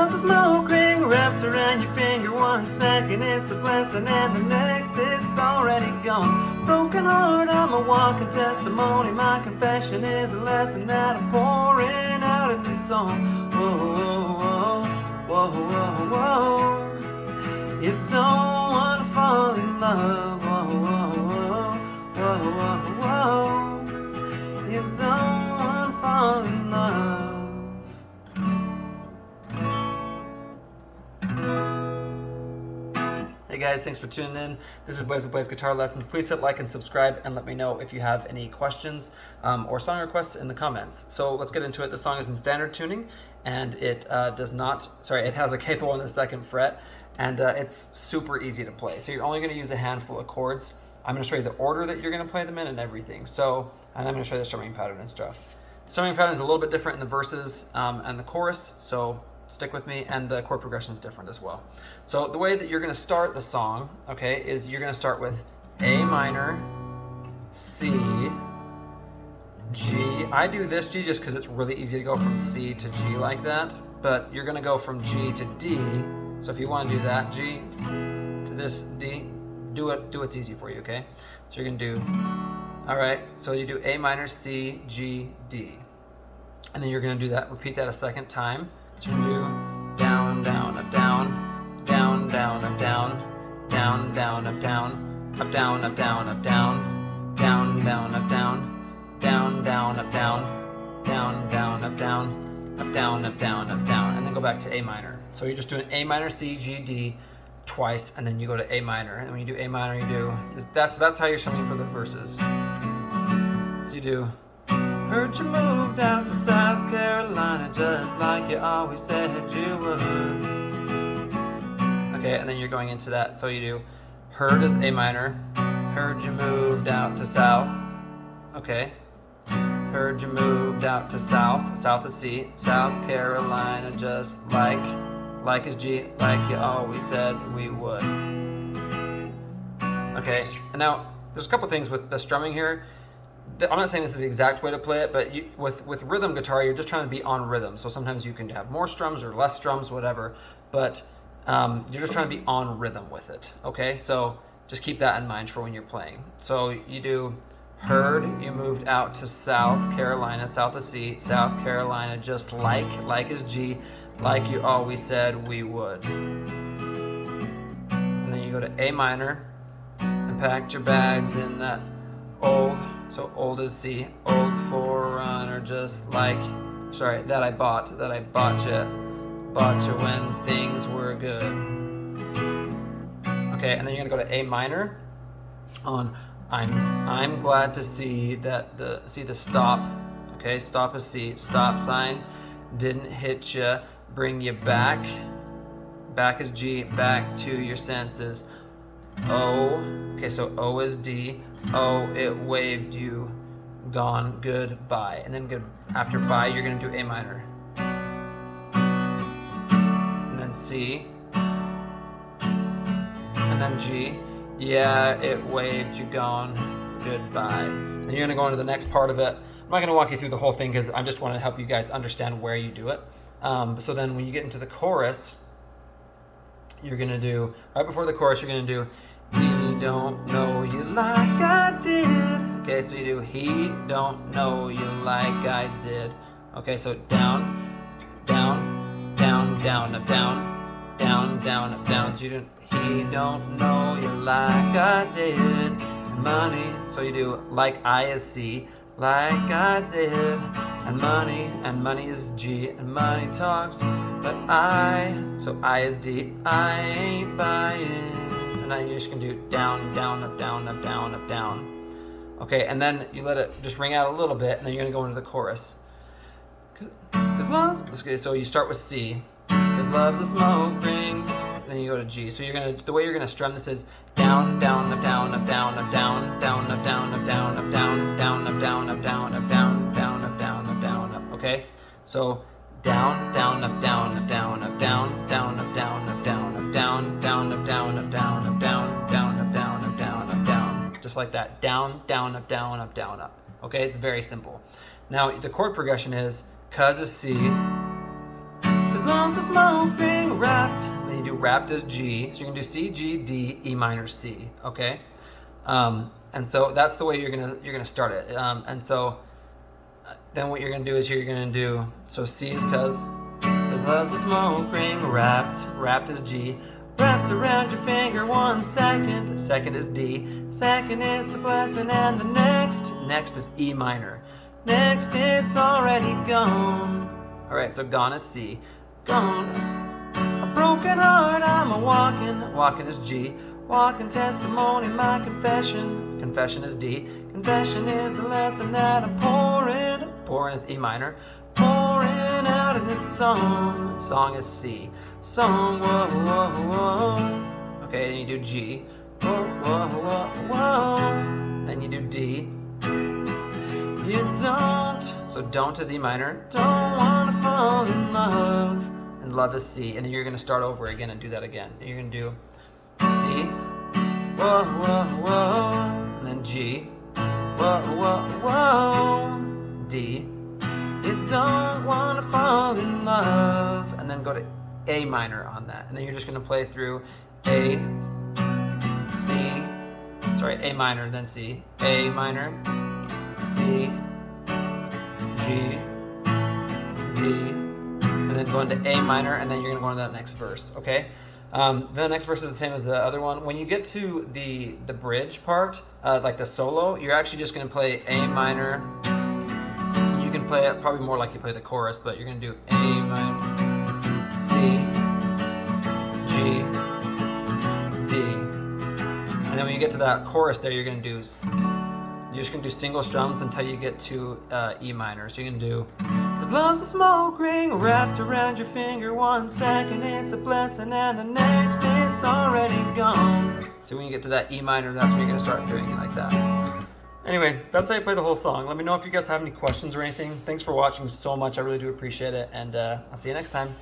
love's a smoke ring wrapped around your finger. 1 second it's a blessing and the next it's already gone. Broken heart, I'm a walking testimony. My confession is a lesson that I'm pouring out in this song. Whoa, whoa, whoa, whoa, whoa, whoa. You don't want to fall in love. Whoa, whoa, whoa, whoa, whoa, whoa. You don't want to fall in love. Hey guys, thanks for tuning in. This is Blaze with Blaze Guitar Lessons. Please hit like and subscribe and let me know if you have any questions or song requests in the comments. So let's get into it. The song is in standard tuning and it it has a capo on the 2nd fret and it's super easy to play. So you're only going to use a handful of chords. I'm going to show you the order that you're going to play them in and everything. And I'm going to show you the strumming pattern and stuff. The strumming pattern is a little bit different in the verses and the chorus, so stick with me, and the chord progression is different as well. So the way that you're going to start the song, okay, is you're going to start with A minor, C, G. I do this G just because it's really easy to go from C to G like that, but you're going to go from G to D. So if you want to do that, G to this D, do what's easy for you, okay? So you're going to do, all right, so you do A minor, C, G, D. And then you're going to do that, repeat that a 2nd time. So you do down, down, up, down, down, down, up, down, down, down, up, down, up, down, up, down, up, down, down, down, up, down, down, down, up, down, down, down, up, down, up, down, up, down, up, down, and then go back to A minor. So you're just doing A minor, C, G, D twice, and then you go to A minor. And when you do A minor, you do that's how you're strumming for the verses. So you do. Heard you moved out to South Carolina just like you always said you would. Okay, and then you're going into that. So you do heard is A minor. Heard you moved out to South. Okay. Heard you moved out to South. South is C. South Carolina just like is G, like you always said we would. Okay, and now there's a couple things with the strumming here. I'm not saying this is the exact way to play it, but with rhythm guitar, you're just trying to be on rhythm. So sometimes you can have more strums or less strums, whatever, but you're just trying to be on rhythm with it, okay? So just keep that in mind for when you're playing. So you do heard, you moved out to South Carolina, South is C, South Carolina, just like is G, like you always said we would. And then you go to A minor and packed your bags in that old, so old is C, old Forerunner, just like, sorry, that I bought you when things were good. Okay, and then you're gonna go to A minor on I'm glad to see that the stop, okay, stop is C, stop sign didn't hit you, bring you back is G, back to your senses. O, okay, so O is D. Oh, it waved you, gone, goodbye. And then after bye, you're gonna do A minor. And then C. And then G. Yeah, it waved you, gone, goodbye. And you're gonna go into the next part of it. I'm not gonna walk you through the whole thing because I just wanna help you guys understand where you do it. So then when you get into the chorus, you're gonna do, right before the chorus, you're gonna do, he don't know you like I did. Okay, so you do he don't know you like I did. Okay, so down, down, down, down, up, down, down, down, up, down. So you do he don't know you like I did. And money, so you do like I is C, like I did. And money is G, and money talks, but so I is D, I ain't buying. And then you're just gonna do down, down, up, down, up, down, up, down. Okay, and then you let it just ring out a little bit, and then you're gonna go into the chorus. Cause love's, okay, so you start with C. Cause love's a smoke ring. And then you go to G. So the way you're gonna strum this is down, down, up, down, up, down, up, down, down, up, down, up, down, up, down, down, up, down, up, down, up, down, down, up, down, up, down, up. Okay, so down, down, up, down, up, down, up, down, down, up, down, up, down, up, down, down, up, down, up, down, up, down, down, up, down, up, down, up, down. Just like that. Down, down, up, down, up, down, up. Okay, it's very simple. Now the chord progression is cuz is C. As long love's a smoke ring wrapped. Then you do wrapped as G. So you're gonna do C, G, D, E minor, C. Okay, and so that's the way you're gonna start it. And so then what you're gonna do is here you're gonna do, so C is cause love's a smoke ring wrapped is G. Wrapped around your finger 1 second. Second is D. Second it's a blessing, and the next is E minor. Next it's already gone. All right, so gone is C. Gone. A broken heart I'm a walking. Walking is G. Walking testimony, my confession. Confession is D. Confession is the lesson that I'm pouring. Pouring is E minor. Pouring out in this song. Song is C. Song, whoa, whoa, whoa. Okay, then you do G. Whoa, whoa, whoa, whoa. Then you do D. You don't, so don't is E minor. Don't wanna fall in love. And love is C. And then you're gonna start over again and do that again. And you're gonna do C. Whoa, whoa, whoa. And then G. Whoa, whoa, whoa. D. You don't wanna fall in love. And then go to A minor on that. And then you're just gonna play through A, C, A minor, then C, A minor, C, G, D, and then go into A minor, and then you're gonna go into that next verse, okay? The next verse is the same as the other one. When you get to the bridge part, like the solo, you're actually just gonna play A minor. You can play it probably more like you play the chorus, but you're gonna do A minor, C, G, D, and then when you get to that chorus there, you're just gonna do single strums until you get to E minor. So you're gonna do, 'cause love's a smoke ring wrapped around your finger 1 second, it's a blessing, and the next it's already gone. So when you get to that E minor, that's when you're gonna start doing it like that. Anyway, that's how you play the whole song. Let me know if you guys have any questions or anything. Thanks for watching so much. I really do appreciate it, and I'll see you next time.